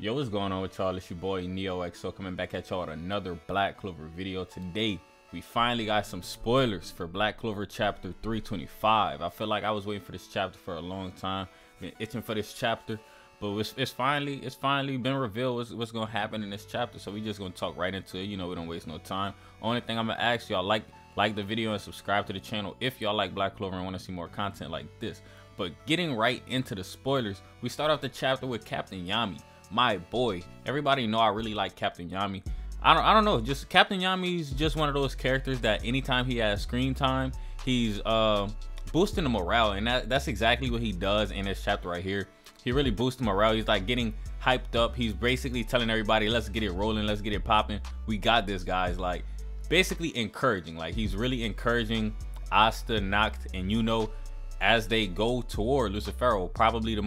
Yo, what's going on with y'all? It's your boy NeoXO coming back at y'all with another Black Clover video. Today, we finally got some spoilers for Black Clover chapter 325. I feel like I was waiting for this chapter for a long time. Been itching for this chapter, but it's finally been revealed what's gonna happen in this chapter. So we just gonna talk right into it. You know, we don't waste no time. Only thing I'm gonna ask y'all, like the video and subscribe to the channel if y'all like Black Clover and want to see more content like this. But getting right into the spoilers, we start off the chapter with Captain Yami. My boy, everybody know I really like Captain Yami. I don't know, just Captain Yami's just one of those characters that anytime he has screen time, he's boosting the morale, and that's exactly what he does in this chapter right here. He really boosts the morale. He's like getting hyped up. He's basically telling everybody, let's get it rolling, let's get it popping. We got this, guys. Like basically encouraging. Like he's really encouraging Asta, Nacht, and Yuno as they go toward Lucifero, probably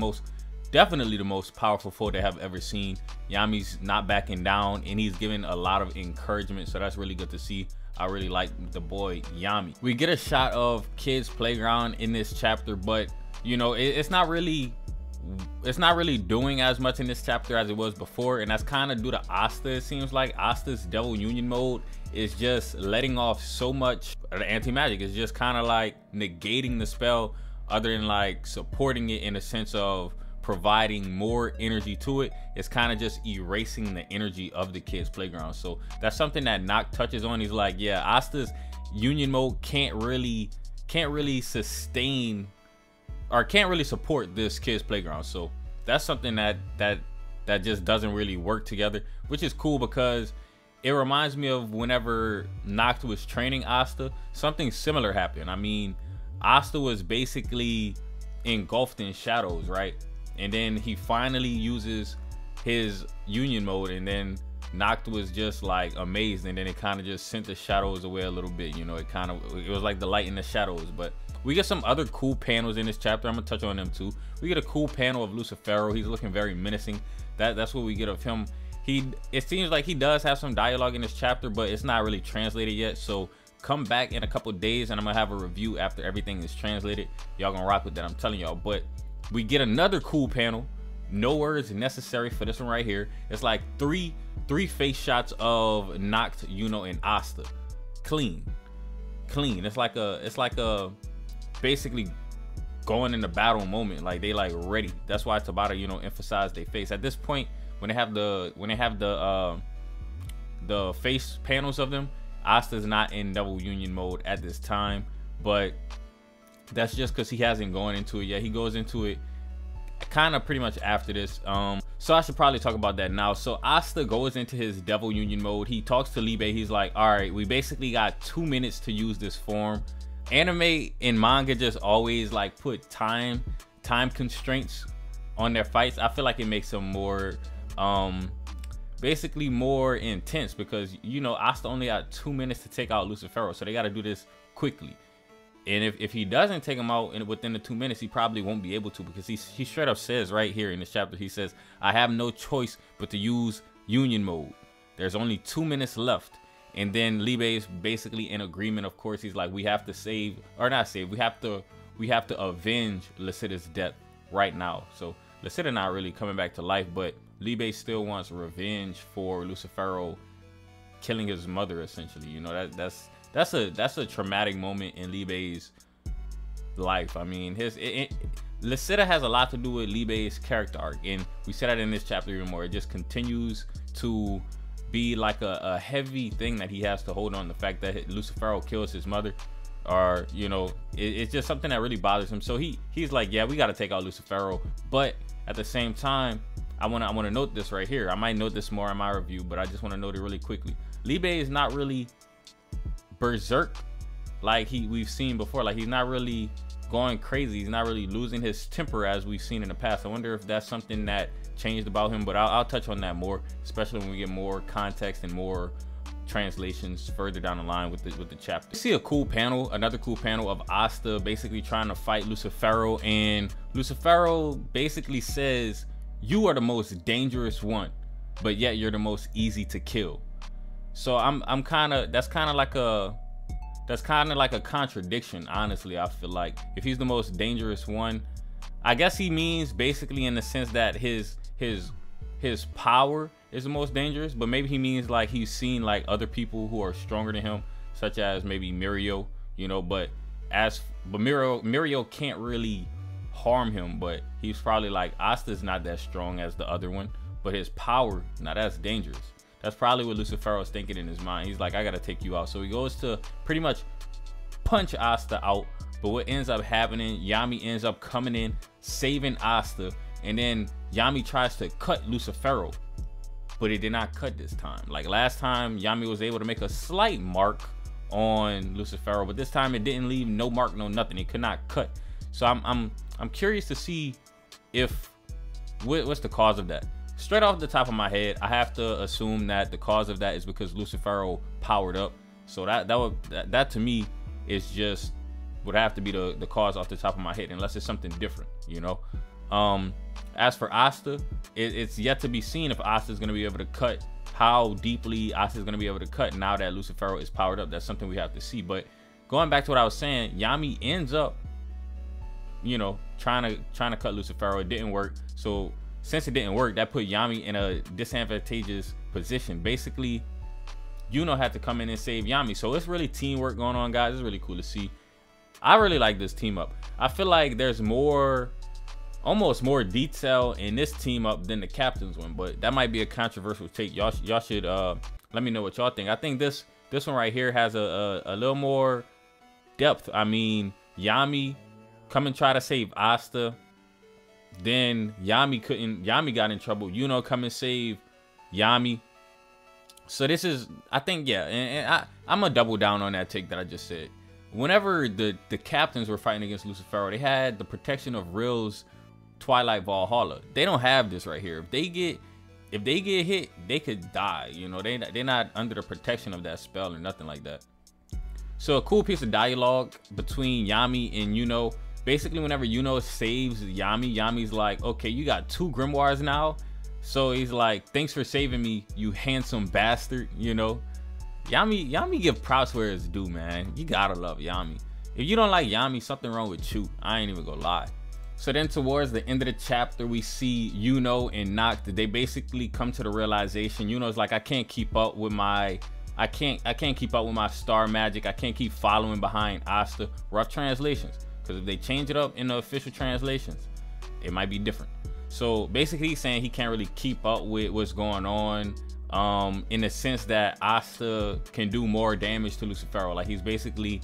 definitely the most powerful foe they have ever seen. Yami's not backing down, and he's giving a lot of encouragement, so that's really good to see. I really like the boy Yami. We get a shot of kids playground in this chapter, but you know, it's not really doing as much in this chapter as it was before, and that's kind of due to Asta. It seems like Asta's Devil Union mode is just letting off so much anti-magic. It's just kind of like negating the spell, other than like supporting it in a sense of providing more energy to it. It's kind of just erasing the energy of the kids playground. So that's something that Nacht touches on. He's like, yeah, Asta's union mode can't really sustain or can't really support this kids playground. So that's something that just doesn't really work together, which is cool because it reminds me of whenever Nacht was training Asta, something similar happened. I mean, Asta was basically engulfed in shadows, right? And then he finally uses his union mode, and then Nacht was just like amazed, and then it kind of just sent the shadows away a little bit. You know, it was like the light in the shadows. But we get some other cool panels in this chapter. I'm gonna touch on them too. We get a cool panel of Lucifero. He's looking very menacing. That's what we get of him. It seems like he does have some dialogue in this chapter, but it's not really translated yet. So come back in a couple days and I'm gonna have a review after everything is translated. Y'all gonna rock with that, I'm telling y'all. But we get another cool panel. No words necessary for this one right here. It's like three face shots of Nacht, Yuno, and Asta. Clean. It's like a basically going in the battle moment. Like they like ready. That's why it's about to, you know, emphasize their face. At this point, when they have the face panels of them, Asta's not in double union mode at this time, but that's just because he hasn't gone into it yet. He goes into it kind of pretty much after this. So I should probably talk about that now. So Asta goes into his devil union mode. He talks to Libe. He's like, all right, we basically got 2 minutes to use this form. Anime and manga just always like put time constraints on their fights. I feel like it makes them more basically more intense, because you know Asta only got 2 minutes to take out Lucifero, so they got to do this quickly. And if he doesn't take him out within the 2 minutes, he probably won't be able to, because he straight up says right here in this chapter, he says, I have no choice but to use union mode. There's only 2 minutes left. And then Libe is basically in agreement. Of course, he's like, we have to save, or not save, we have to avenge Lucida's death right now. So Lucida not really coming back to life, but Libe still wants revenge for Lucifero killing his mother, essentially. You know, that's a traumatic moment in Libe's life. I mean, Lucida has a lot to do with Libe's character arc, and we said that in this chapter even more. It just continues to be like a heavy thing that he has to hold on. The fact that Lucifero kills his mother, or you know, it's just something that really bothers him. So he's like, yeah, we got to take out Lucifero, but at the same time, I want to note this right here. I might note this more in my review, but I just want to note it really quickly. Libe is not really berserk like we've seen before. Like he's not really going crazy. He's not really losing his temper as we've seen in the past. I wonder if that's something that changed about him, but I'll touch on that more, especially when we get more context and more translations further down the line with the chapter. We see a cool panel, another cool panel of Asta basically trying to fight Lucifero, and Lucifero basically says, you are the most dangerous one, but yet you're the most easy to kill. So that's kind of like a contradiction, honestly. I feel like if he's the most dangerous one, I guess he means basically in the sense that his his power is the most dangerous, but maybe he means like he's seen like other people who are stronger than him, such as maybe Mirio, you know. But Mirio can't really harm him, but he's probably like, Asta's not that strong as the other one, but his power, now that's dangerous. That's probably what Lucifero's thinking in his mind. He's like, I gotta take you out. So he goes to pretty much punch Asta out, but what ends up happening, Yami ends up coming in, saving Asta, and then Yami tries to cut Lucifero, but it did not cut this time. Like last time, Yami was able to make a slight mark on Lucifero, but this time it didn't leave no mark, no nothing. It could not cut. So I'm curious to see if what's the cause of that. Straight off the top of my head, I have to assume that the cause of that is because Lucifero powered up. So that to me is just would have to be the cause off the top of my head, unless it's something different, you know. As for Asta, it's yet to be seen if Asta is going to be able to cut, how deeply Asta is going to be able to cut now that Lucifero is powered up. That's something we have to see. But going back to what I was saying, Yami ends up, you know, trying to cut Lucifero. It didn't work. So since it didn't work, that put Yami in a disadvantageous position. Basically, Yuno had to come in and save Yami. So it's really teamwork going on, guys. It's really cool to see. I really like this team up. I feel like there's almost more detail in this team up than the captain's one, but that might be a controversial take. Y'all should let me know what y'all think. I think this one right here has a little more depth. I mean, Yami come and try to save Asta, then Yami got in trouble. Yuno come and save Yami. So this is, I think, yeah, and I'm gonna double down on that take that I just said. Whenever the captains were fighting against Lucifero, they had the protection of Real's Twilight Valhalla. They don't have this right here. If they get hit, they could die. You know, they're not under the protection of that spell or nothing like that. So a cool piece of dialogue between Yami and Yuno. Basically, whenever Yuno saves Yami, Yami's like, okay, you got 2 grimoires now. So he's like, thanks for saving me, you handsome bastard, you know. Yami give props where it's due, man. You gotta love Yami. If you don't like Yami, something wrong with you. I ain't even gonna lie. So then towards the end of the chapter, we see Yuno and Noct. They basically come to the realization, Yuno's like, I can't keep up with my star magic. I can't keep following behind Asta. Rough translations, because if they change it up in the official translations, it might be different. So basically he's saying he can't really keep up with what's going on, in the sense that Asta can do more damage to Lucifero. Like he's basically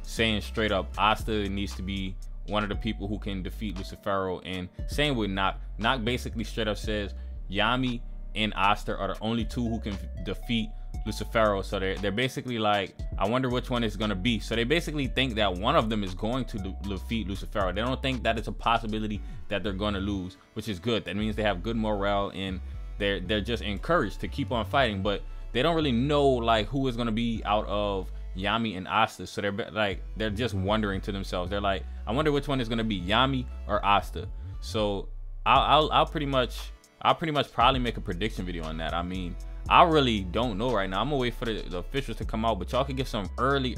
saying straight up, Asta needs to be one of the people who can defeat Lucifero. And same with Noct. Noct basically straight up says Yami and Asta are the only 2 who can defeat Lucifero. So they're basically like, I wonder which one is going to be. So they basically think that one of them is going to defeat Lucifero. They don't think that it's a possibility that they're going to lose, which is good. That means they have good morale and they're just encouraged to keep on fighting. But they don't really know like who is going to be out of Yami and Asta. So they're just wondering to themselves. They're like, I wonder which one is going to be, Yami or Asta. So I'll pretty much probably make a prediction video on that. I mean, I really don't know right now. I'm gonna wait for the officials to come out, but y'all can give some early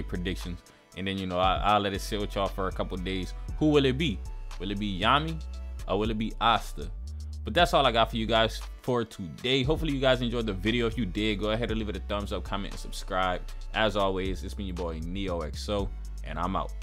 predictions, and then, you know, I'll let it sit with y'all for a couple days. Who will it be? Will it be Yami or will it be Asta? But that's all I got for you guys for today. Hopefully you guys enjoyed the video. If you did, go ahead and leave it a thumbs up, comment, and subscribe. As always, it's been your boy NeoXO, and I'm out.